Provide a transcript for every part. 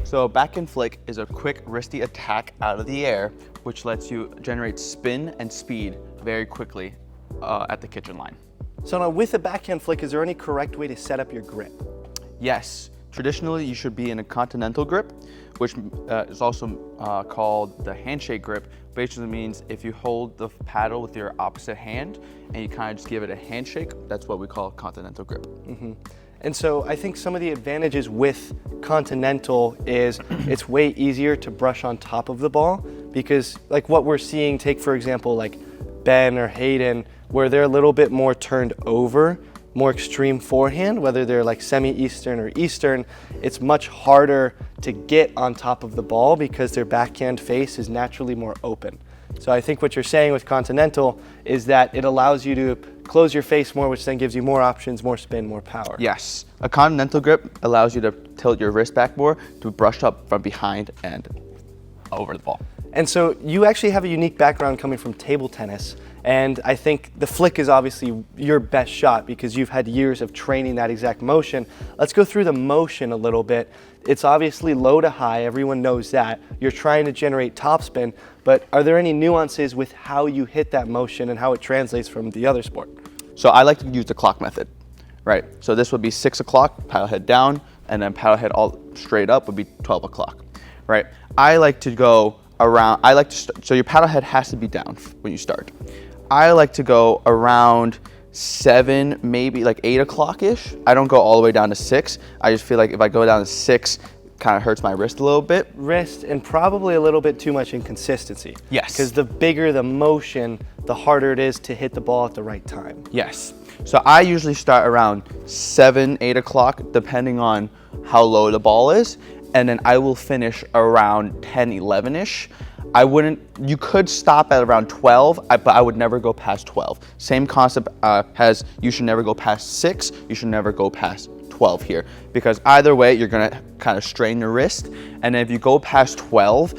So a backhand flick is a quick, wristy attack out of the air, which lets you generate spin and speed very quickly at the kitchen line. So now with a backhand flick, is there any correct way to set up your grip? Yes, traditionally you should be in a Continental grip, which is also called the handshake grip. Basically means if you hold the paddle with your opposite hand and you kind of just give it a handshake, that's what we call Continental grip. Mm-hmm. And so I think some of the advantages with Continental is it's way easier to brush on top of the ball, because like what we're seeing, take for example like Ben or Hayden, where they're a little bit more turned over, more extreme forehand, whether they're like semi-Eastern or Eastern, it's much harder to get on top of the ball because their backhand face is naturally more open. So I think what you're saying with Continental is that it allows you to close your face more, which then gives you more options, more spin, more power. Yes, a Continental grip allows you to tilt your wrist back more to brush up from behind and over the ball. And so you actually have a unique background coming from table tennis. And I think the flick is obviously your best shot because you've had years of training that exact motion. Let's go through the motion a little bit. It's obviously low to high, everyone knows that. You're trying to generate topspin, but are there any nuances with how you hit that motion and how it translates from the other sport? So I like to use the clock method, right? So this would be 6 o'clock, paddle head down, and then paddle head all straight up would be 12 o'clock, right? I like to go around, so your paddle head has to be down when you start. I like to go around 7, maybe like 8 o'clock-ish. I don't go all the way down to 6. I just feel like if I go down to 6, it kind of hurts my wrist a little bit. Wrist and probably a little bit too much inconsistency. Yes. Because the bigger the motion, the harder it is to hit the ball at the right time. Yes. So I usually start around 7, 8 o'clock, depending on how low the ball is. And then I will finish around 10, 11-ish. You could stop at around 12, but I would never go past 12. Same concept as you should never go past 6, you should never go past 12 here. Because either way, you're gonna kind of strain your wrist. And then if you go past 12,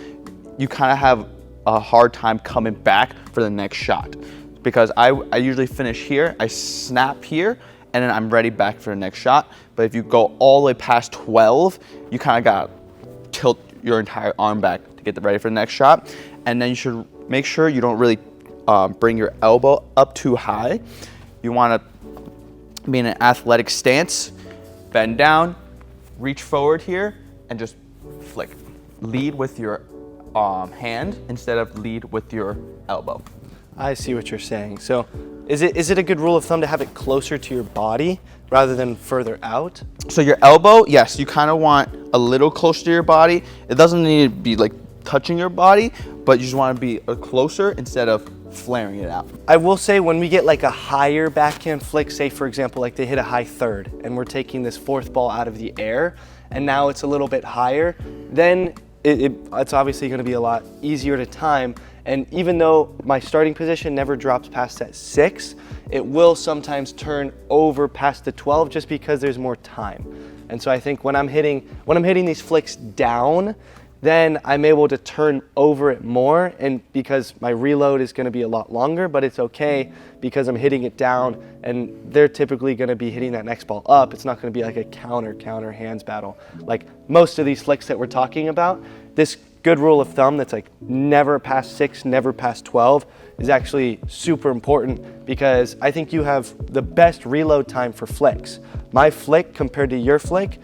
you kind of have a hard time coming back for the next shot. Because I usually finish here, I snap here, and then I'm ready back for the next shot. But if you go all the way past 12, you kind of gotta tilt your entire arm back to get ready for the next shot. And then you should make sure you don't really bring your elbow up too high. You want to be in an athletic stance, bend down, reach forward here, and just flick. Lead with your hand instead of lead with your elbow. I see what you're saying. So is it a good rule of thumb to have it closer to your body rather than further out? So your elbow, yes, you kind of want a little closer to your body. It doesn't need to be like touching your body, but you just want to be closer instead of flaring it out. I will say when we get like a higher backhand flick, say for example, like they hit a high third and we're taking this fourth ball out of the air and now it's a little bit higher, then it's obviously going to be a lot easier to time. And even though my starting position never drops past that 6, it will sometimes turn over past the 12 just because there's more time. And so I think when I'm hitting these flicks down, then I'm able to turn over it more, and because my reload is going to be a lot longer, but it's okay because I'm hitting it down and they're typically going to be hitting that next ball up. It's not going to be like a counter hands battle. Like most of these flicks that we're talking about, this good rule of thumb that's like never past 6, never past 12 is actually super important, because I think you have the best reload time for flicks. My flick compared to your flick,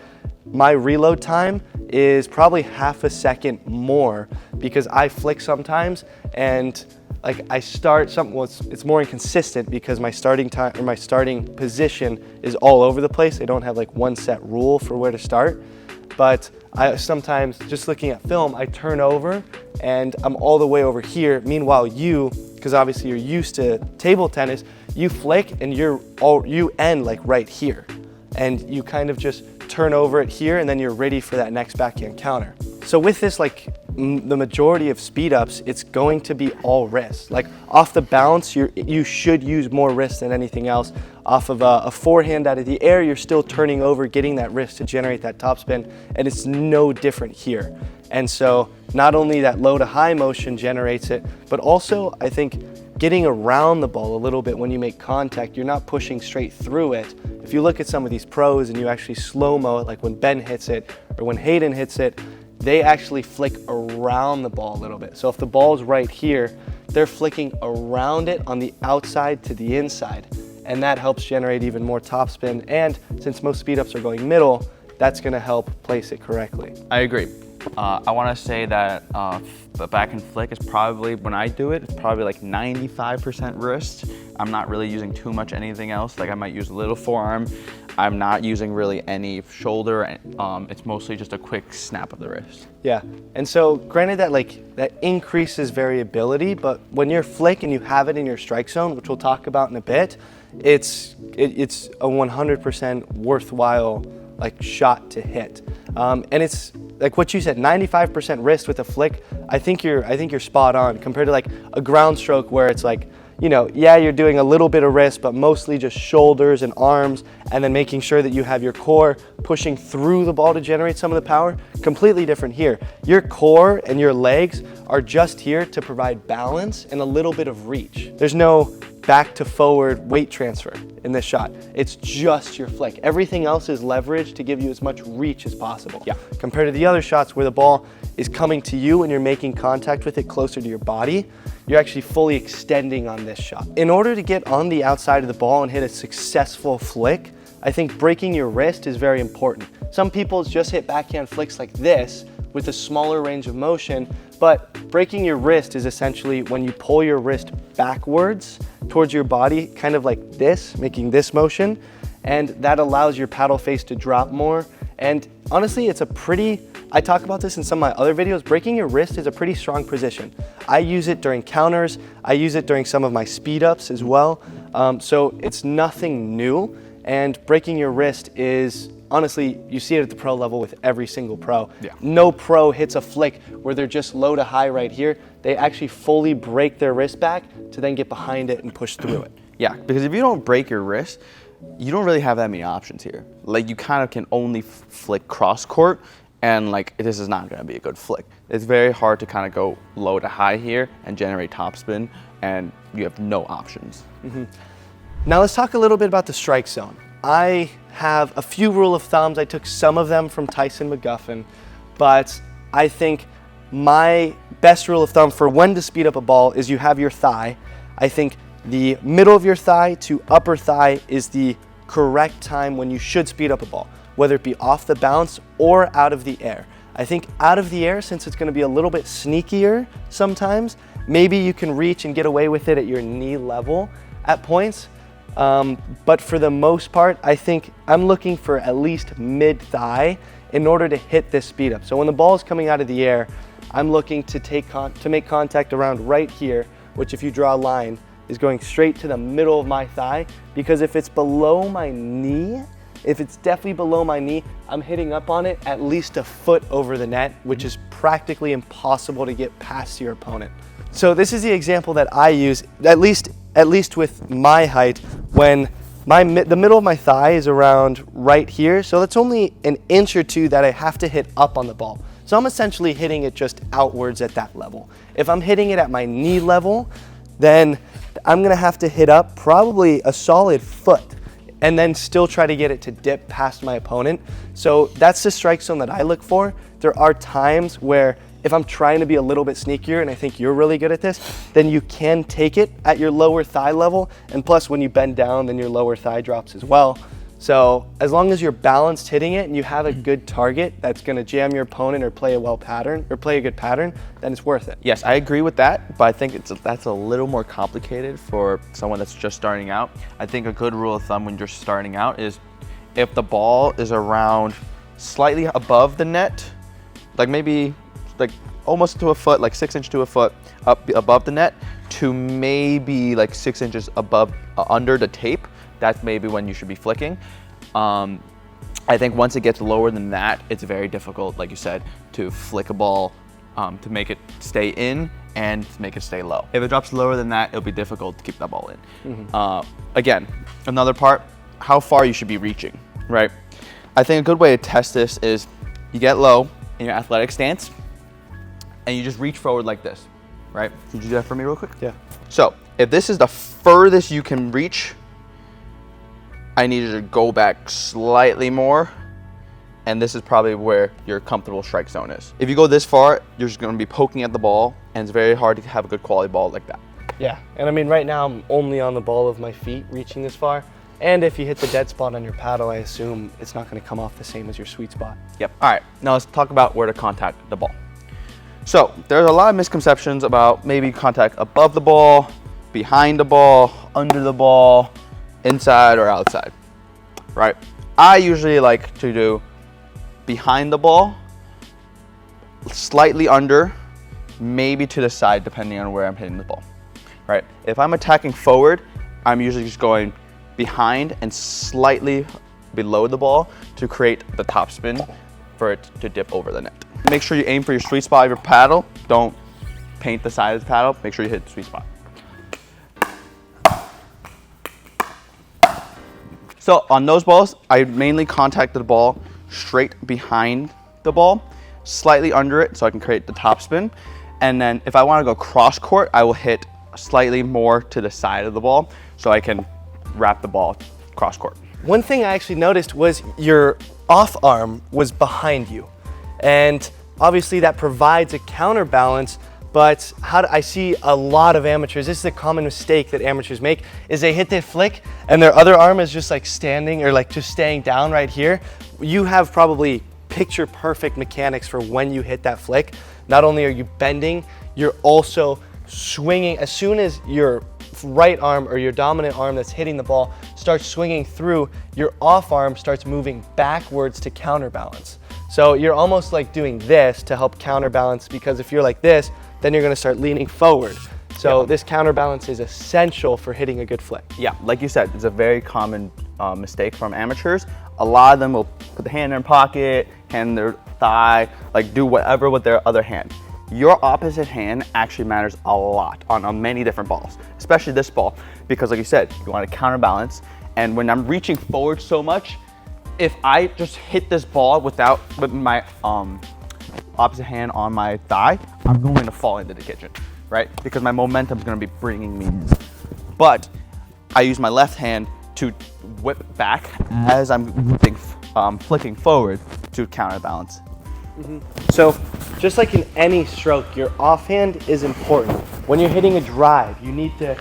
my reload time is probably half a second more, because I flick sometimes and like I start something, well, it's more inconsistent because my starting time or my starting position is all over the place. I don't have like one set rule for where to start. But I sometimes, just looking at film, I turn over and I'm all the way over here. Meanwhile, you, because obviously you're used to table tennis, you flick and you end like right here. And you kind of just turn over it here and then you're ready for that next backhand counter. So with this, like the majority of speed ups, it's going to be all wrist. Like off the bounce, you should use more wrist than anything else. Off of a forehand out of the air, you're still turning over, getting that wrist to generate that topspin, and it's no different here. And so not only that low to high motion generates it, but also I think getting around the ball a little bit when you make contact, you're not pushing straight through it. If you look at some of these pros and you actually slow-mo it, like when Ben hits it or when Hayden hits it, they actually flick around the ball a little bit. So if the ball's right here, they're flicking around it on the outside to the inside. And that helps generate even more topspin. And since most speed ups are going middle, that's gonna help place it correctly. I agree. I want to say that the backhand flick is probably, when I do it, it's probably like 95% wrist. I'm not really using too much anything else. Like I might use a little forearm. I'm not using really any shoulder. It's mostly just a quick snap of the wrist. Yeah, and so granted that increases variability, but when you're flick and you have it in your strike zone, which we'll talk about in a bit, it's a 100% worthwhile shot to hit. And it's like what you said, 95% wrist with a flick. I think you're spot on compared to like a ground stroke where it's like, yeah, you're doing a little bit of wrist, but mostly just shoulders and arms, and then making sure that you have your core pushing through the ball to generate some of the power. Completely different here. Your core and your legs are just here to provide balance and a little bit of reach. There's no back to forward weight transfer in this shot. It's just your flick. Everything else is leveraged to give you as much reach as possible. Yeah. Compared to the other shots where the ball is coming to you and you're making contact with it closer to your body, you're actually fully extending on this shot. In order to get on the outside of the ball and hit a successful flick, I think breaking your wrist is very important. Some people just hit backhand flicks like this with a smaller range of motion, but breaking your wrist is essentially when you pull your wrist backwards towards your body, kind of like this, making this motion, and that allows your paddle face to drop more. And honestly, I talk about this in some of my other videos, breaking your wrist is a pretty strong position. I use it during counters, I use it during some of my speed ups as well. So it's nothing new, and breaking your wrist is, honestly, you see it at the pro level with every single pro. Yeah. No pro hits a flick where they're just low to high right here. They actually fully break their wrist back to then get behind it and push through it. Yeah, because if you don't break your wrist, you don't really have that many options here. Like you kind of can only flick cross court, and like this is not going to be a good flick. It's very hard to kind of go low to high here and generate topspin, and you have no options. Mm-hmm. Now let's talk a little bit about the strike zone. I have a few rule of thumbs. I took some of them from Tyson McGuffin, but I think my best rule of thumb for when to speed up a ball is you have your thigh. I think the middle of your thigh to upper thigh is the correct time when you should speed up a ball, whether it be off the bounce or out of the air. I think out of the air, since it's going to be a little bit sneakier sometimes, maybe you can reach and get away with it at your knee level at points. But for the most part, I think I'm looking for at least mid-thigh in order to hit this speed up. So when the ball is coming out of the air, I'm looking to make contact around right here, which if you draw a line, is going straight to the middle of my thigh, because if it's below my knee, if it's definitely below my knee, I'm hitting up on it at least a foot over the net, which is practically impossible to get past your opponent. So this is the example that I use, at least with my height, when the middle of my thigh is around right here, so that's only an inch or two that I have to hit up on the ball. So I'm essentially hitting it just outwards at that level. If I'm hitting it at my knee level, then I'm gonna have to hit up probably a solid foot and then still try to get it to dip past my opponent. So that's the strike zone that I look for. There are times where if I'm trying to be a little bit sneakier, and I think you're really good at this, then you can take it at your lower thigh level. And plus when you bend down, then your lower thigh drops as well. So as long as you're balanced hitting it and you have a good target that's gonna jam your opponent or play a good pattern, then it's worth it. Yes, I agree with that, but I think that's a little more complicated for someone that's just starting out. I think a good rule of thumb when you're starting out is if the ball is around slightly above the net, like maybe like almost to a foot, like 6 inches to a foot up above the net, to maybe like 6 inches above under the tape, that's maybe when you should be flicking. I think once it gets lower than that, it's very difficult, like you said, to flick a ball, to make it stay in and to make it stay low. If it drops lower than that, it'll be difficult to keep that ball in. Mm-hmm. Again, another part, how far you should be reaching, right? I think a good way to test this is you get low in your athletic stance and you just reach forward like this, right? Could you do that for me real quick? Yeah. So if this is the furthest you can reach, I need you to go back slightly more and this is probably where your comfortable strike zone is. If you go this far, you're just gonna be poking at the ball, and it's very hard to have a good quality ball like that. Yeah, and I mean, right now I'm only on the ball of my feet reaching this far. And if you hit the dead spot on your paddle, I assume it's not gonna come off the same as your sweet spot. Yep. All right, now let's talk about where to contact the ball. So there's a lot of misconceptions about maybe contact above the ball, behind the ball, under the ball, inside or outside, right? I usually like to do behind the ball, slightly under, maybe to the side depending on where I'm hitting the ball, right? If I'm attacking forward, I'm usually just going behind and slightly below the ball to create the top spin for it to dip over the net. Make sure you aim for your sweet spot of your paddle. Don't paint the side of the paddle. Make sure you hit the sweet spot. So on those balls, I mainly contacted the ball straight behind the ball, slightly under it so I can create the top spin. And then if I want to go cross court, I will hit slightly more to the side of the ball so I can wrap the ball cross court. One thing I actually noticed was your off arm was behind you. And obviously that provides a counterbalance, but I see a lot of amateurs, this is a common mistake that amateurs make, is they hit their flick and their other arm is just like standing or like just staying down right here. You have probably picture perfect mechanics for when you hit that flick. Not only are you bending, you're also swinging. As soon as your right arm or your dominant arm that's hitting the ball starts swinging through, your off arm starts moving backwards to counterbalance. So you're almost like doing this to help counterbalance, because if you're like this, then you're gonna start leaning forward. So this counterbalance is essential for hitting a good flick. Yeah, like you said, it's a very common mistake from amateurs. A lot of them will put the hand in their pocket, hand in their thigh, like do whatever with their other hand. Your opposite hand actually matters a lot on many different balls, especially this ball, because like you said, you want to counterbalance. And when I'm reaching forward so much, if I just hit this ball with my opposite hand on my thigh, I'm going to fall into the kitchen, right? Because my momentum is going to be bringing me in. But I use my left hand to whip back as I'm flicking forward to counterbalance. So just like in any stroke, your offhand is important. When you're hitting a drive, you need to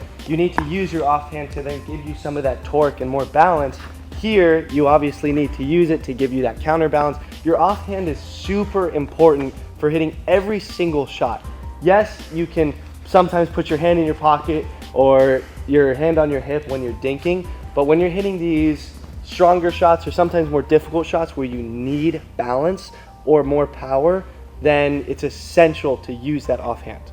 use your offhand to then give you some of that torque and more balance. Here, you obviously need to use it to give you that counterbalance. Your offhand is super important for hitting every single shot. Yes, you can sometimes put your hand in your pocket or your hand on your hip when you're dinking, but when you're hitting these stronger shots or sometimes more difficult shots where you need balance or more power, then it's essential to use that offhand.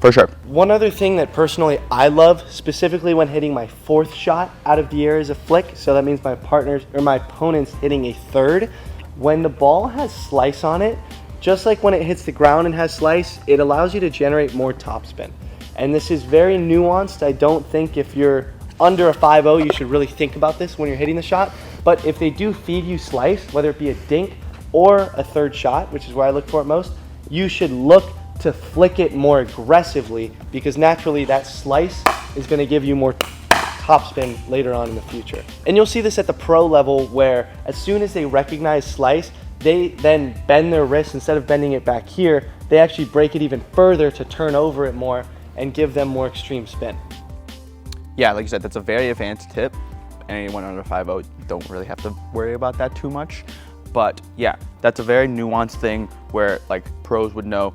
For sure. One other thing that personally I love, specifically when hitting my fourth shot out of the air is a flick, so that means my partner's or my opponent's hitting a third. When the ball has slice on it, just like when it hits the ground and has slice, it allows you to generate more topspin. And this is very nuanced. I don't think if you're under a 5-0, you should really think about this when you're hitting the shot. But if they do feed you slice, whether it be a dink or a third shot, which is where I look for it most, you should look to flick it more aggressively, because naturally that slice is going to give you more topspin later on in the future. And you'll see this at the pro level, where as soon as they recognize slice, they then bend their wrist. Instead of bending it back here, they actually break it even further to turn over it more and give them more extreme spin. Yeah, like you said, that's a very advanced tip. Anyone under 5-0 don't really have to worry about that too much. But yeah, that's a very nuanced thing where like pros would know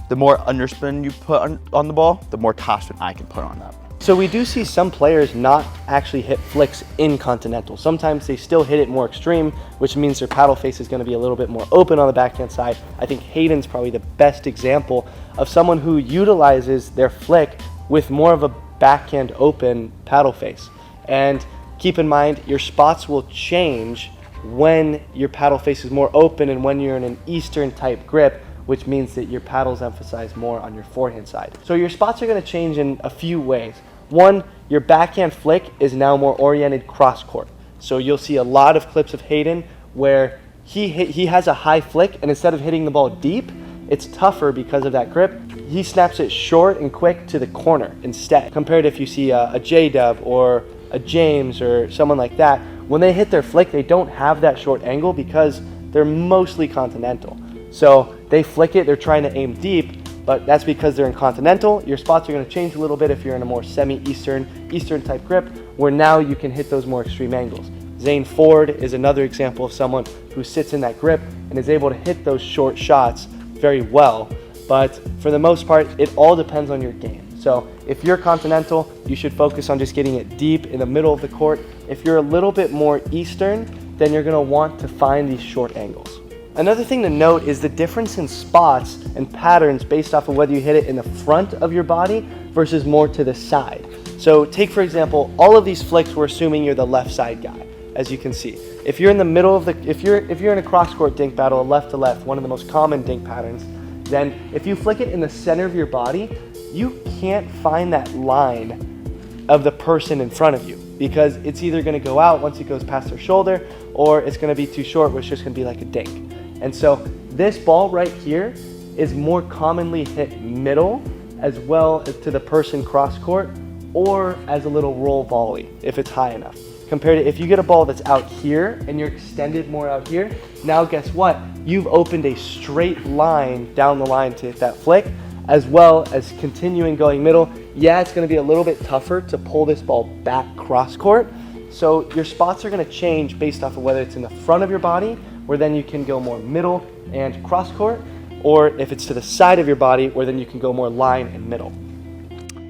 the more underspin you put on the ball, the more topspin I can put on that. So we do see some players not actually hit flicks in Continental. Sometimes they still hit it more extreme, which means their paddle face is going to be a little bit more open on the backhand side. I think Hayden's probably the best example of someone who utilizes their flick with more of a backhand open paddle face. And keep in mind, your spots will change when your paddle face is more open and when you're in an Eastern type grip, which means that your paddles emphasize more on your forehand side. So your spots are going to change in a few ways. One, your backhand flick is now more oriented cross court. So you'll see a lot of clips of Hayden where he has a high flick, and instead of hitting the ball deep, it's tougher because of that grip. He snaps it short and quick to the corner instead. Compared if you see a J-Dub or a James or someone like that, when they hit their flick, they don't have that short angle because they're mostly Continental. So they flick it, they're trying to aim deep, but that's because they're in Continental. Your spots are gonna change a little bit if you're in a more Eastern type grip, where now you can hit those more extreme angles. Zane Ford is another example of someone who sits in that grip and is able to hit those short shots very well. But for the most part, it all depends on your game. So if you're Continental, you should focus on just getting it deep in the middle of the court. If you're a little bit more Eastern, then you're gonna want to find these short angles. Another thing to note is the difference in spots and patterns based off of whether you hit it in the front of your body versus more to the side. So take, for example, all of these flicks, we're assuming you're the left side guy, as you can see. If you're in the middle of the, if you're in a cross-court dink battle, left to left, one of the most common dink patterns, then if you flick it in the center of your body, you can't find that line of the person in front of you, because it's either gonna go out once it goes past their shoulder, or it's gonna be too short, where it's just gonna be like a dink. And so this ball right here is more commonly hit middle, as well as to the person cross court, or as a little roll volley if it's high enough. Compared to if you get a ball that's out here and you're extended more out here, now guess what? You've opened a straight line down the line to hit that flick, as well as continuing going middle. Yeah, it's gonna be a little bit tougher to pull this ball back cross court. So your spots are gonna change based off of whether it's in the front of your body, where then you can go more middle and cross court, or if it's to the side of your body, where then you can go more line and middle.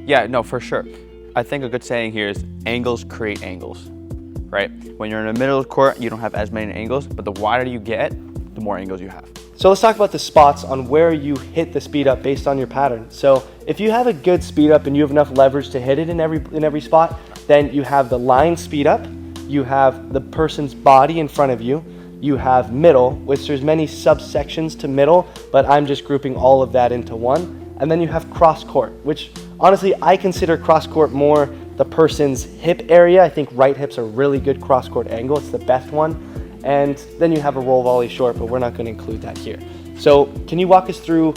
Yeah, no, for sure. I think a good saying here is angles create angles, right? When you're in the middle of the court, you don't have as many angles, but the wider you get, the more angles you have. So let's talk about the spots on where you hit the speed up based on your pattern. So if you have a good speed up and you have enough leverage to hit it in every spot, then you have the line speed up, you have the person's body in front of you, you have middle, which there's many subsections to middle, but I'm just grouping all of that into one. And then you have cross court, which honestly, I consider cross court more the person's hip area. I think right hip's a really good cross court angle. It's the best one. And then you have a roll volley short, but we're not going to include that here. So can you walk us through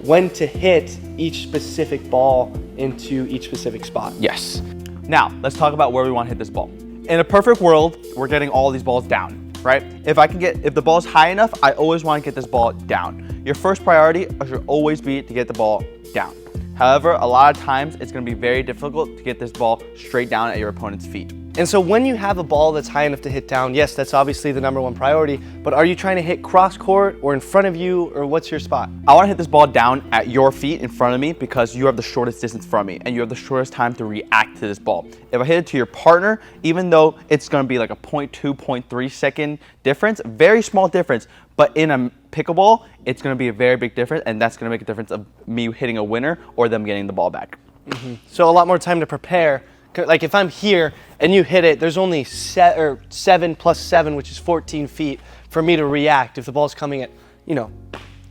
when to hit each specific ball into each specific spot? Yes. Now, let's talk about where we want to hit this ball. In a perfect world, we're getting all these balls down, right? If the ball's high enough, I always want to get this ball down. Your first priority should always be to get the ball down. However, a lot of times it's going to be very difficult to get this ball straight down at your opponent's feet. And so when you have a ball that's high enough to hit down, yes, that's obviously the number one priority, but are you trying to hit cross court or in front of you, or what's your spot? I want to hit this ball down at your feet in front of me, because you have the shortest distance from me and you have the shortest time to react to this ball. If I hit it to your partner, even though it's going to be like a 0.2, 0.3 second difference, very small difference, but in a pickleball, it's going to be a very big difference, and that's going to make a difference of me hitting a winner or them getting the ball back. Mm-hmm. So a lot more time to prepare. Like if I'm here and you hit it, there's only 7 plus 7, which is 14 feet for me to react. If the ball's coming at,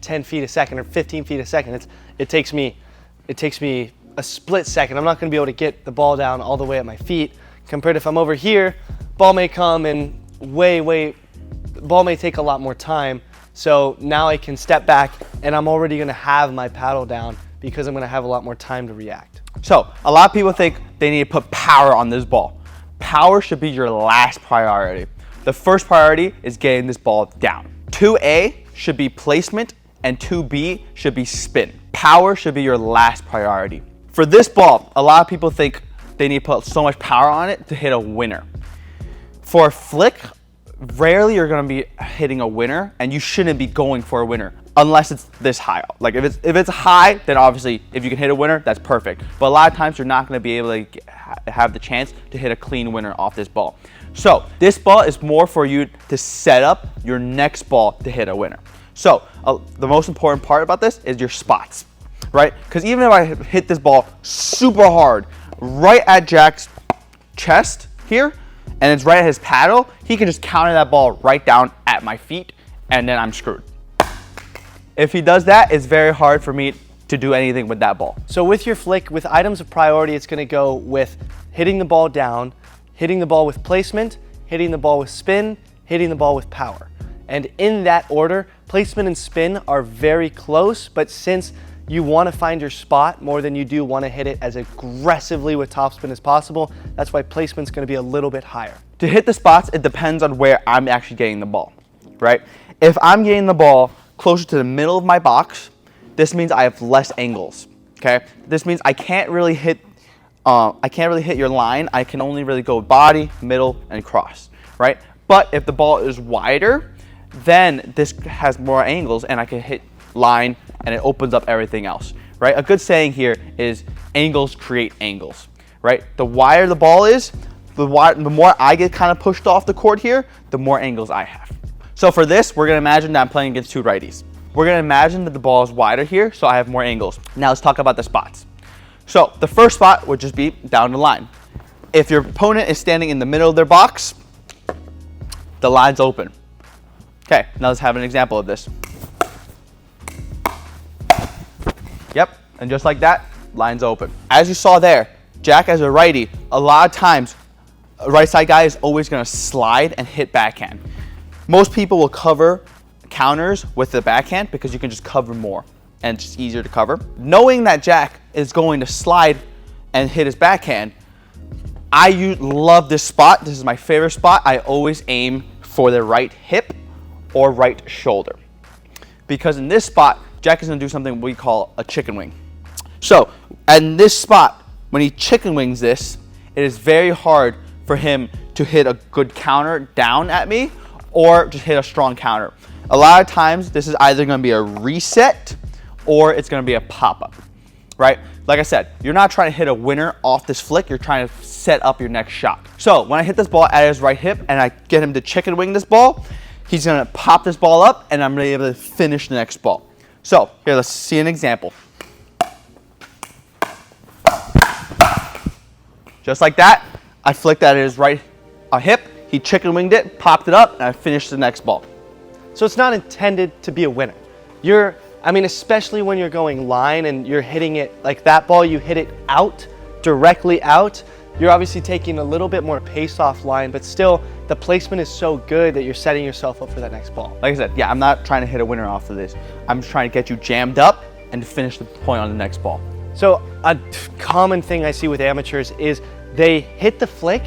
10 feet a second or 15 feet a second, it takes me a split second. I'm not going to be able to get the ball down all the way at my feet. Compared to if I'm over here, ball may come and ball may take a lot more time. So now I can step back and I'm already going to have my paddle down, because I'm going to have a lot more time to react. So a lot of people think they need to put power on this ball. Power should be your last priority. The first priority is getting this ball down. 2A should be placement, and 2B should be spin. Power should be your last priority. For this ball, a lot of people think they need to put so much power on it to hit a winner. For a flick, rarely you're going to be hitting a winner, and you shouldn't be going for a winner unless it's this high. Like if it's high, then obviously if you can hit a winner, that's perfect. But a lot of times you're not going to be able to have the chance to hit a clean winner off this ball. So this ball is more for you to set up your next ball to hit a winner. So the most important part about this is your spots, right? Because even if I hit this ball super hard right at Jack's chest here, and it's right at his paddle, he can just counter that ball right down at my feet, and then I'm screwed. If he does that, it's very hard for me to do anything with that ball. So with your flick, with items of priority, it's going to go with hitting the ball down, hitting the ball with placement, hitting the ball with spin, hitting the ball with power. And in that order, placement and spin are very close, but since you want to find your spot more than you do want to hit it as aggressively with topspin as possible, that's why placement's going to be a little bit higher. To hit the spots, it depends on where I'm actually getting the ball, right? If I'm getting the ball closer to the middle of my box, this means I have less angles. Okay, this means I can't really hit your line. I can only really go body, middle, and cross, right? But if the ball is wider, then this has more angles and I can hit line and it opens up everything else, right? A good saying here is angles create angles, right? The wider the ball is, the more I get kind of pushed off the court here, the more angles I have. So for this, we're gonna imagine that I'm playing against two righties. We're gonna imagine that the ball is wider here, so I have more angles. Now let's talk about the spots. So the first spot would just be down the line. If your opponent is standing in the middle of their box, the line's open. Okay, now let's have an example of this. Yep, and just like that, line's open. As you saw there, Jack as a righty, a lot of times, a right side guy is always gonna slide and hit backhand. Most people will cover counters with the backhand because you can just cover more and it's just easier to cover. Knowing that Jack is going to slide and hit his backhand, I love this spot. This is my favorite spot. I always aim for the right hip or right shoulder. Because in this spot, Jack is gonna do something we call a chicken wing. So, in this spot, when he chicken wings this, it is very hard for him to hit a good counter down at me or just hit a strong counter. A lot of times, this is either gonna be a reset or it's gonna be a pop-up, right? Like I said, you're not trying to hit a winner off this flick, you're trying to set up your next shot. So when I hit this ball at his right hip and I get him to chicken wing this ball, he's gonna pop this ball up and I'm gonna be able to finish the next ball. So here, let's see an example. Just like that, I flicked at his right hip, he chicken winged it, popped it up, and I finished the next ball. So it's not intended to be a winner. Especially when you're going line and you're hitting it like that ball, you hit it out, directly out. You're obviously taking a little bit more pace off line, but still the placement is so good that you're setting yourself up for that next ball. Like I said, yeah, I'm not trying to hit a winner off of this. I'm just trying to get you jammed up and to finish the point on the next ball. So a common thing I see with amateurs is they hit the flick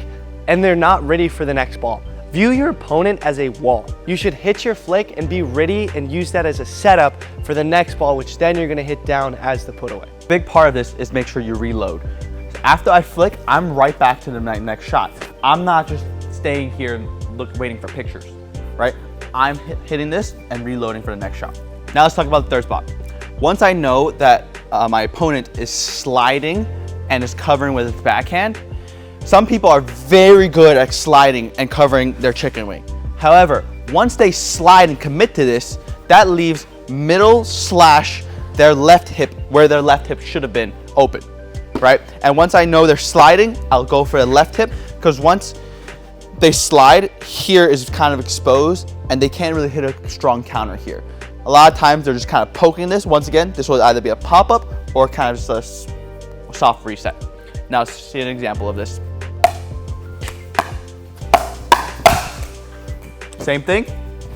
and they're not ready for the next ball. View your opponent as a wall. You should hit your flick and be ready and use that as a setup for the next ball, which then you're gonna hit down as the put away. Big part of this is make sure you reload. After I flick, I'm right back to the next shot. I'm not just staying here and waiting for pictures, right? I'm hitting this and reloading for the next shot. Now let's talk about the third spot. Once I know that my opponent is sliding and is covering with his backhand, some people are very good at sliding and covering their chicken wing. However, once they slide and commit to this, that leaves middle / their left hip, where their left hip should have been, open, right? And once I know they're sliding, I'll go for the left hip, because once they slide, here is kind of exposed and they can't really hit a strong counter here. A lot of times they're just kind of poking this. Once again, this will either be a pop-up or kind of just a soft reset. Now let's see an example of this. Same thing,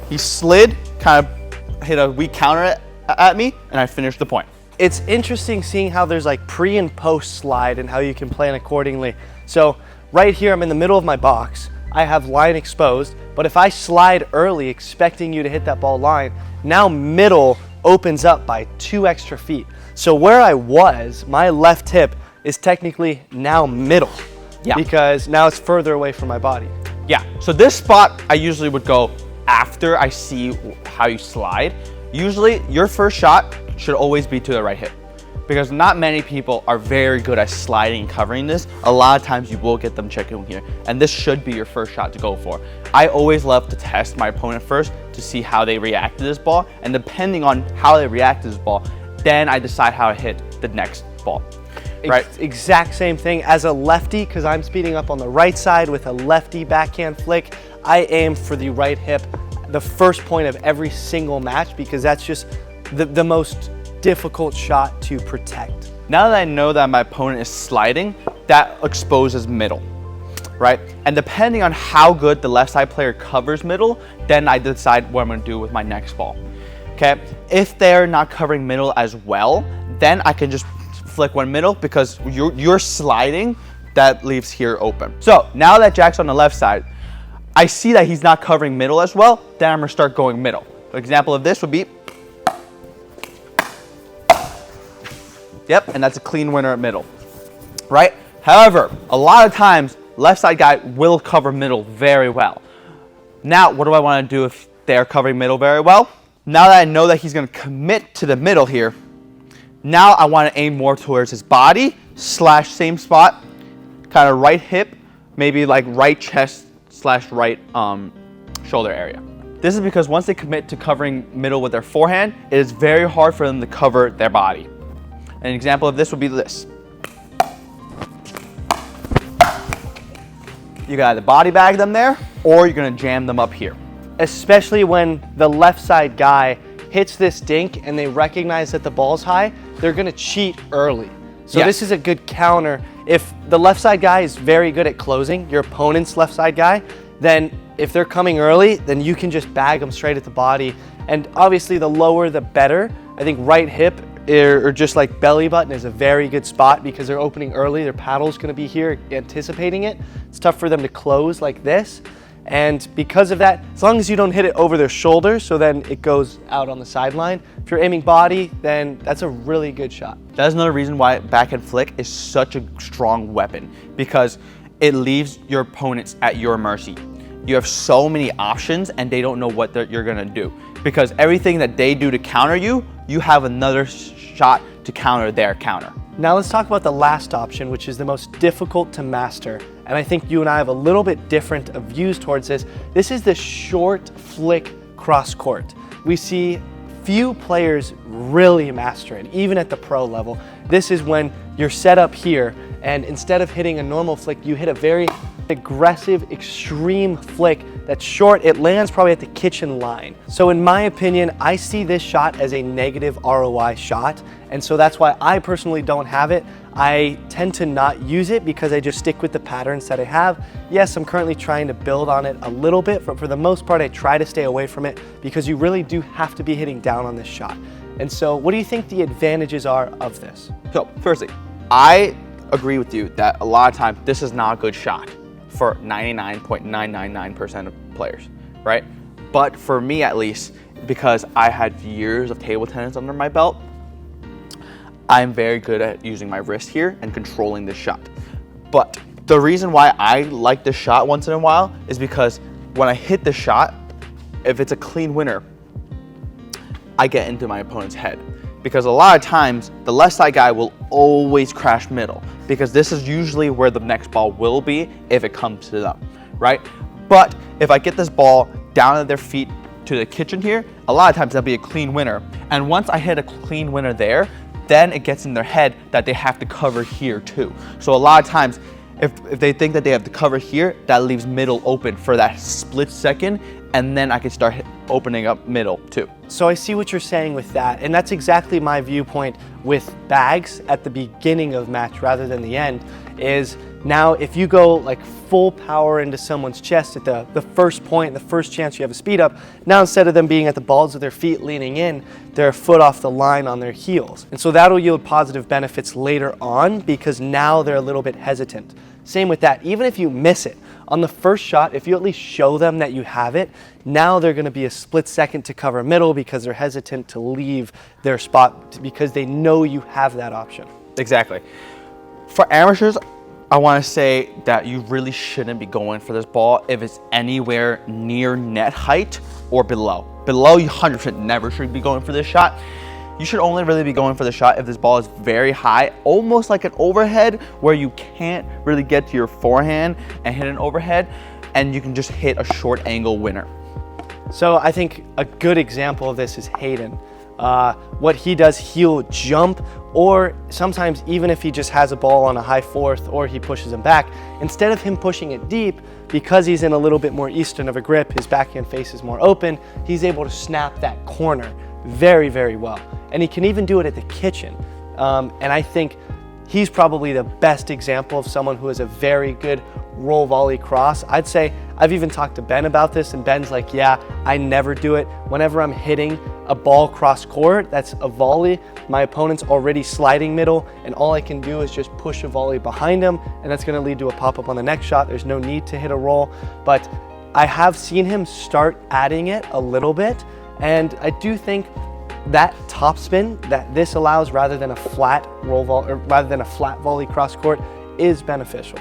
he slid, kind of hit a weak counter at me, and I finished the point. It's interesting seeing how there's like pre and post slide and how you can plan accordingly. So right here, I'm in the middle of my box. I have line exposed, but if I slide early expecting you to hit that ball line, now middle opens up by 2 extra feet. So where I was, my left hip is technically now middle. Yeah. Because now it's further away from my body. Yeah, so this spot I usually would go after I see how you slide. Usually your first shot should always be to the right hip, because not many people are very good at sliding and covering this. A lot of times you will get them chicken here, and this should be your first shot to go for. I always love to test my opponent first to see how they react to this ball, and depending on how they react to this ball, then I decide how to hit the next ball. Right. Exact same thing as a lefty, because I'm speeding up on the right side with a lefty backhand flick. I aim for the right hip, the first point of every single match, because that's just the most difficult shot to protect. Now that I know that my opponent is sliding, that exposes middle, right? And depending on how good the left side player covers middle, then I decide what I'm gonna do with my next ball, okay? If they're not covering middle as well, then I can just flick one middle, because you're sliding, that leaves here open. So now that Jack's on the left side, I see that he's not covering middle as well, then I'm gonna start going middle. An example of this would be, yep, and that's a clean winner at middle, right? However, a lot of times, left side guy will cover middle very well. Now, what do I want to do if they're covering middle very well? Now that I know that he's going to commit to the middle here, now I want to aim more towards his body / same spot, kind of right hip, maybe like right chest / right shoulder area. This is because once they commit to covering middle with their forehand, it is very hard for them to cover their body. An example of this would be this. You got to body bag them there, or you're going to jam them up here. Especially when the left side guy hits this dink and they recognize that the ball's high, they're going to cheat early. So Yes. this is a good counter. If the left side guy is very good at closing, your opponent's left side guy, then if they're coming early, then you can just bag them straight at the body. And obviously the lower the better. I think right hip or just like belly button is a very good spot because they're opening early. Their paddle's going to be here anticipating it. It's tough for them to close like this. And because of that, as long as you don't hit it over their shoulder, so then it goes out on the sideline. If you're aiming body, then that's a really good shot. That is another reason why backhand flick is such a strong weapon, because it leaves your opponents at your mercy. You have so many options and they don't know what you're gonna do, because everything that they do to counter you, you have another shot to counter their counter. Now let's talk about the last option, which is the most difficult to master. And I think you and I have a little bit different of views towards this. This is the short flick cross court. We see few players really master it, even at the pro level. This is when you're set up here and instead of hitting a normal flick, you hit a very aggressive, extreme flick that's short. It lands probably at the kitchen line. So in my opinion, I see this shot as a negative ROI shot. And so that's why I personally don't have it. I tend to not use it because I just stick with the patterns that I have. Yes, I'm currently trying to build on it a little bit, but for the most part, I try to stay away from it because you really do have to be hitting down on this shot. And so what do you think the advantages are of this? So firstly, I agree with you that a lot of times this is not a good shot for 99.999% of players, right? But for me at least, because I had years of table tennis under my belt, I'm very good at using my wrist here and controlling this shot. But the reason why I like this shot once in a while is because when I hit the shot, if it's a clean winner, I get into my opponent's head. Because a lot of times, the left side guy will always crash middle, because this is usually where the next ball will be if it comes to them, right? But if I get this ball down at their feet to the kitchen here, a lot of times that'll be a clean winner. And once I hit a clean winner there, then it gets in their head that they have to cover here too. So a lot of times, if they think that they have to cover here, that leaves middle open for that split second, and then I can start opening up middle too. So I see what you're saying with that, and that's exactly my viewpoint with bags at the beginning of match rather than the end, is now if you go like full power into someone's chest at the first point, the first chance you have a speed up, now instead of them being at the balls of their feet leaning in, they're a foot off the line on their heels. And so that'll yield positive benefits later on because now they're a little bit hesitant. Same with that, even if you miss it, on the first shot, if you at least show them that you have it, now they're gonna be a split second to cover middle because they're hesitant to leave their spot because they know you have that option. Exactly. For amateurs, I want to say that you really shouldn't be going for this ball if it's anywhere near net height or below. Below, you 100% never should be going for this shot. You should only really be going for the shot if this ball is very high, almost like an overhead where you can't really get to your forehand and hit an overhead, and you can just hit a short angle winner. So I think a good example of this is Hayden. What he does, he'll jump, or sometimes even if he just has a ball on a high fourth or he pushes him back, instead of him pushing it deep, because he's in a little bit more eastern of a grip, his backhand face is more open, he's able to snap that corner very, very well. And he can even do it at the kitchen. And I think he's probably the best example of someone who has a very good roll volley cross. I'd say, I've even talked to Ben about this, and Ben's like, yeah, I never do it. Whenever I'm hitting a ball cross court, that's a volley, my opponent's already sliding middle, and all I can do is just push a volley behind him, and that's gonna lead to a pop-up on the next shot. There's no need to hit a roll, but I have seen him start adding it a little bit, And I do think that topspin that this allows rather than a flat volley cross court is beneficial.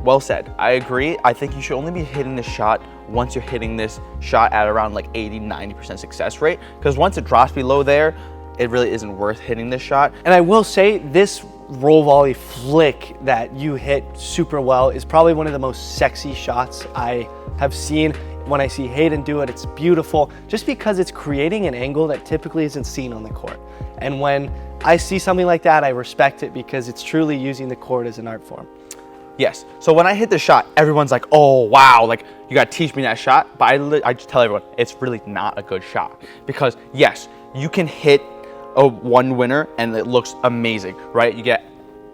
Well said. I agree. I think you should only be hitting this shot once you're hitting this shot at around like 80-90% success rate, because once it drops below there, it really isn't worth hitting this shot. And I will say this roll volley flick that you hit super well is probably one of the most sexy shots I have seen. When I see Hayden do it, it's beautiful just because it's creating an angle that typically isn't seen on the court. And when I see something like that, I respect it because it's truly using the court as an art form. Yes. So when I hit the shot, everyone's like, oh, wow, like you got to teach me that shot. But I just tell everyone, it's really not a good shot, because yes, you can hit a one winner and it looks amazing, right? You get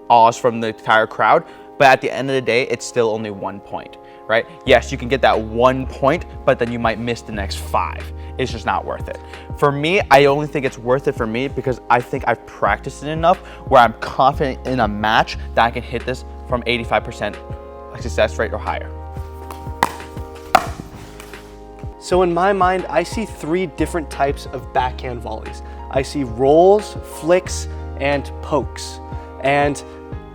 awes from the entire crowd, but at the end of the day, it's still only 1 point, right? Yes, you can get that 1 point, but then you might miss the next 5. It's just not worth it. For me, I only think it's worth it for me because I think I've practiced it enough where I'm confident in a match that I can hit this from 85% success rate or higher. So in my mind, I see 3 different types of backhand volleys. I see rolls, flicks, and pokes. And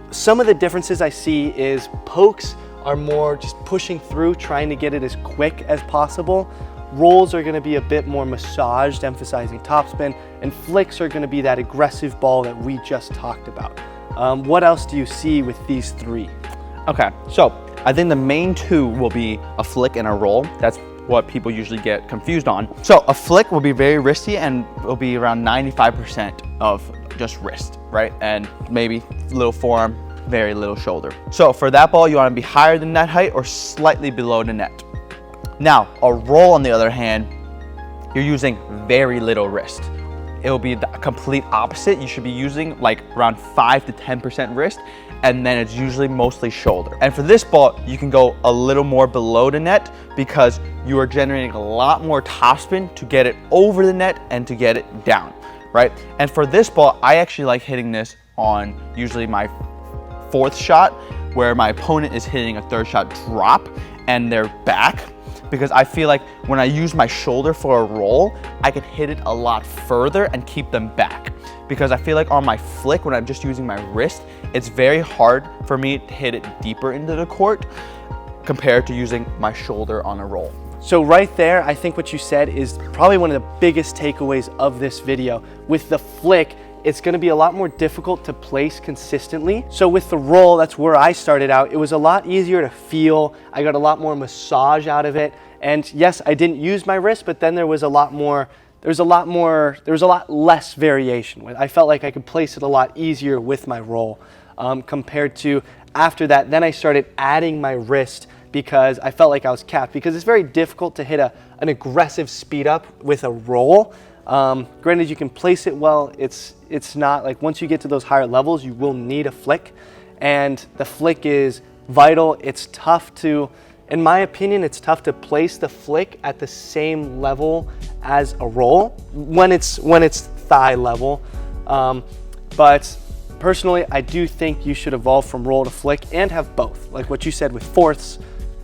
some of the differences I see is pokes are more just pushing through, trying to get it as quick as possible. Rolls are going to be a bit more massaged, emphasizing topspin, and flicks are going to be that aggressive ball that we just talked about. What else do you see with these 3? Okay, so I think the main 2 will be a flick and a roll. That's what people usually get confused on. So a flick will be very wristy and will be around 95% of just wrist, right? And maybe little forearm, very little shoulder. So for that ball, you want to be higher than net height or slightly below the net. Now, a roll on the other hand, you're using very little wrist. It will be the complete opposite. You should be using like around 5 to 10% wrist, and then it's usually mostly shoulder. And for this ball, you can go a little more below the net because you are generating a lot more topspin to get it over the net and to get it down, right? And for this ball, I actually like hitting this on usually my 4th shot, where my opponent is hitting a 3rd shot drop and they're back, because I feel like when I use my shoulder for a roll, I can hit it a lot further and keep them back. Because I feel like on my flick, when I'm just using my wrist, it's very hard for me to hit it deeper into the court compared to using my shoulder on a roll. So right there, I think what you said is probably one of the biggest takeaways of this video. With the flick, it's going to be a lot more difficult to place consistently. So with the roll, that's where I started out. It was a lot easier to feel. I got a lot more massage out of it. And yes, I didn't use my wrist, but then there was a lot less variation. I felt like I could place it a lot easier with my roll compared to after that. Then I started adding my wrist because I felt like I was capped, because it's very difficult to hit an aggressive speed up with a roll. Granted, you can place it well. It's not like once you get to those higher levels, you will need a flick, and the flick is vital. It's tough to, in my opinion, it's tough to place the flick at the same level as a roll when it's thigh level. But personally, I do think you should evolve from roll to flick and have both. Like what you said with 4ths,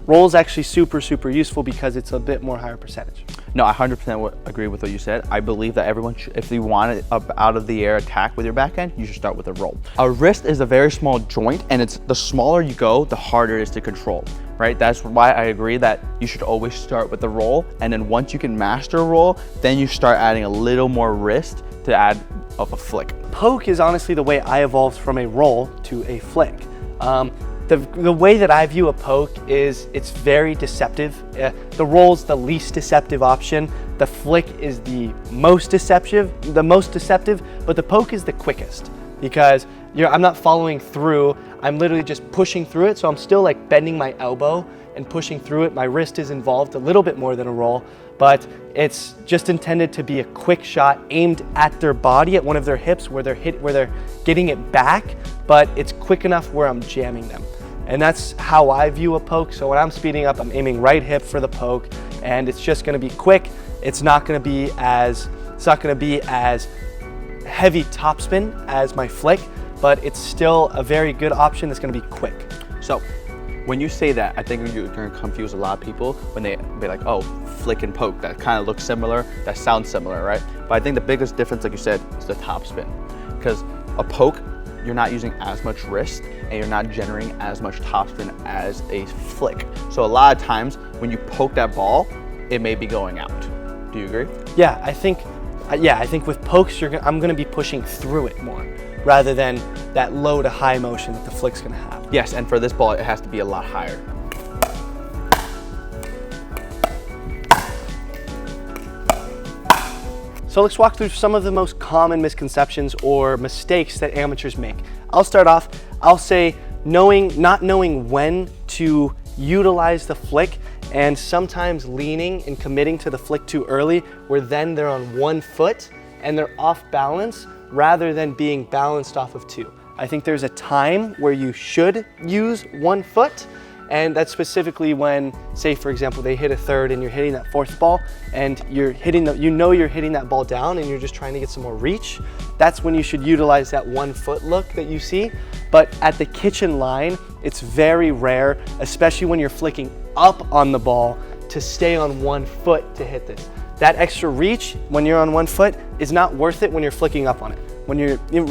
roll is actually super, super useful because it's a bit more higher percentage. No, I 100% agree with what you said. I believe that everyone should, if you want an out of the air attack with your backhand, you should start with a roll. A wrist is a very small joint, and it's the smaller you go, the harder it is to control, right? That's why I agree that you should always start with the roll, and then once you can master a roll, then you start adding a little more wrist to add of a flick. Poke is honestly the way I evolved from a roll to a flick. The way that I view a poke is it's very deceptive. The roll's the least deceptive option. The flick is the most deceptive, but the poke is the quickest because I'm not following through. I'm literally just pushing through it. So I'm still like bending my elbow and pushing through it. My wrist is involved a little bit more than a roll, but it's just intended to be a quick shot aimed at their body, at one of their hips where they're getting it back, but it's quick enough where I'm jamming them. And that's how I view a poke. So when I'm speeding up, I'm aiming right hip for the poke, and it's just gonna be quick. It's not gonna be as heavy topspin as my flick, but it's still a very good option that's gonna be quick. So When you say that, I think you're gonna confuse a lot of people when they be like, oh, flick and poke, that kind of looks similar, that sounds similar, right? But I think the biggest difference, like you said, is the top spin. Because a poke, you're not using as much wrist and you're not generating as much topspin as a flick. So a lot of times when you poke that ball, it may be going out. Do you agree? Yeah, I think with pokes, I'm gonna be pushing through it more rather than that low to high motion that the flick's gonna have. Yes, and for this ball, it has to be a lot higher. So let's walk through some of the most common misconceptions or mistakes that amateurs make. I'll start off, I'll say not knowing when to utilize the flick and sometimes leaning and committing to the flick too early where then they're on one foot and they're off balance rather than being balanced off of two. I think there's a time where you should use one foot, and that's specifically when, say for example, they hit a third and you're hitting that fourth ball and you're hitting you're hitting that ball down and you're just trying to get some more reach. That's when you should utilize that 1 foot look that you see. But at the kitchen line, it's very rare, especially when you're flicking up on the ball, to stay on 1 foot to hit this. That extra reach when you're on 1 foot is not worth it when you're flicking up on it. When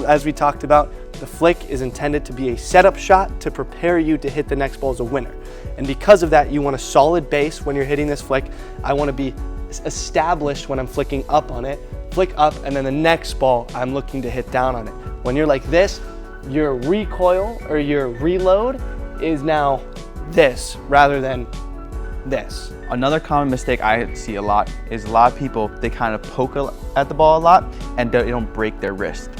as we talked about, the flick is intended to be a setup shot to prepare you to hit the next ball as a winner. And because of that, you want a solid base when you're hitting this flick. I want to be established when I'm flicking up on it, flick up, and then the next ball I'm looking to hit down on it. When you're like this, your recoil or your reload is now this rather than this. Another common mistake I see a lot is a lot of people, they kind of poke at the ball a lot and they don't break their wrist,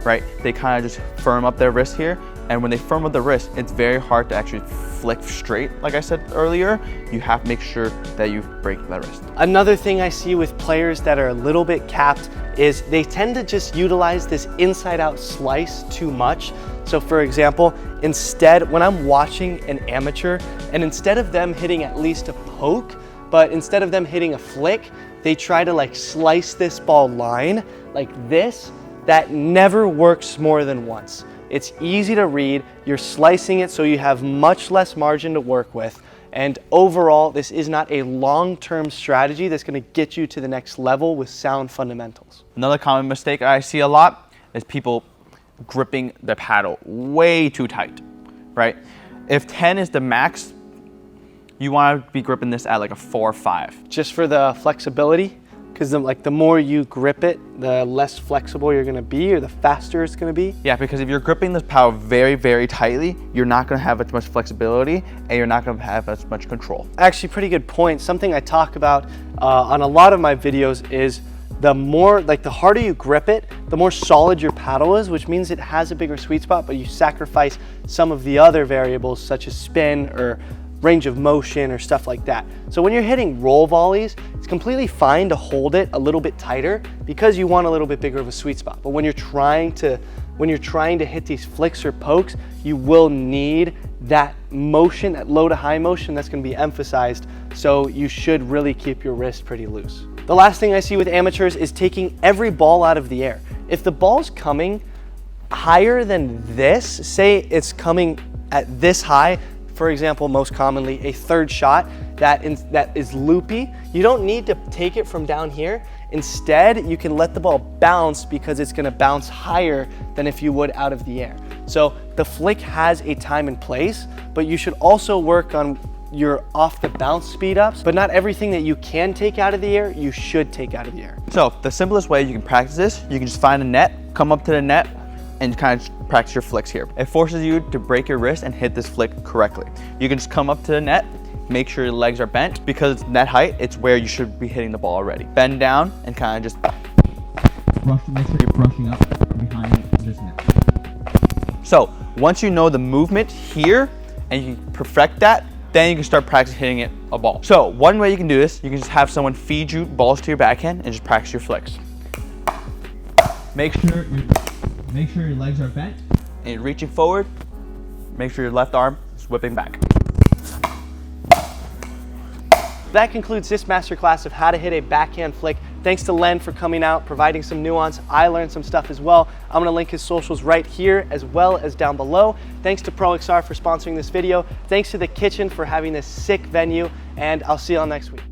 right? They kind of just firm up their wrist here, and when they firm up the wrist, it's very hard to actually flick straight. Like I said earlier, you have to make sure that you break that wrist. Another thing I see with players that are a little bit capped is they tend to just utilize this inside out slice too much. So for example, instead, when I'm watching an amateur, and instead of them hitting at least a poke, but instead of them hitting a flick, they try to like slice this ball line like this. That never works more than once. It's easy to read, you're slicing it so you have much less margin to work with, and overall, this is not a long-term strategy that's gonna get you to the next level with sound fundamentals. Another common mistake I see a lot is people gripping the paddle way too tight, right? If 10 is the max, you want to be gripping this at like a 4 or 5. Just for the flexibility, because the more you grip it, the less flexible you're gonna be, or the faster it's gonna be. Yeah, because if you're gripping this paddle very, very tightly, you're not gonna have as much flexibility and you're not gonna have as much control. Actually, pretty good point. Something I talk about on a lot of my videos is the harder you grip it, the more solid your paddle is, which means it has a bigger sweet spot, but you sacrifice some of the other variables such as spin or range of motion or stuff like that. So when you're hitting roll volleys, it's completely fine to hold it a little bit tighter because you want a little bit bigger of a sweet spot. But when you're trying to hit these flicks or pokes, you will need that motion, that low to high motion that's gonna be emphasized. So you should really keep your wrist pretty loose. The last thing I see with amateurs is taking every ball out of the air. If the ball's coming higher than this, say it's coming at this high, for example, most commonly a third shot that is loopy, you don't need to take it from down here. Instead, you can let the ball bounce because it's gonna bounce higher than if you would out of the air. So the flick has a time and place, but you should also work on your off the bounce speed ups, but not everything that you can take out of the air, you should take out of the air. So the simplest way you can practice this, you can just find a net, come up to the net, and kind of practice your flicks here. It forces you to break your wrist and hit this flick correctly. You can just come up to the net, make sure your legs are bent. Because it's net height, it's where you should be hitting the ball already. Bend down and kind of just make sure you're brushing up behind this net. So once you know the movement here and you perfect that, then you can start practicing hitting it a ball. So one way you can do this, you can just have someone feed you balls to your backhand and just practice your flicks. Make sure your legs are bent and you're reaching forward. Make sure your left arm is whipping back. That concludes this masterclass of how to hit a backhand flick Thanks to Len for coming out, providing some nuance. I learned some stuff as well. I'm gonna link his socials right here as well as down below. Thanks to ProXR for sponsoring this video. Thanks to the kitchen for having this sick venue, and I'll see y'all next week.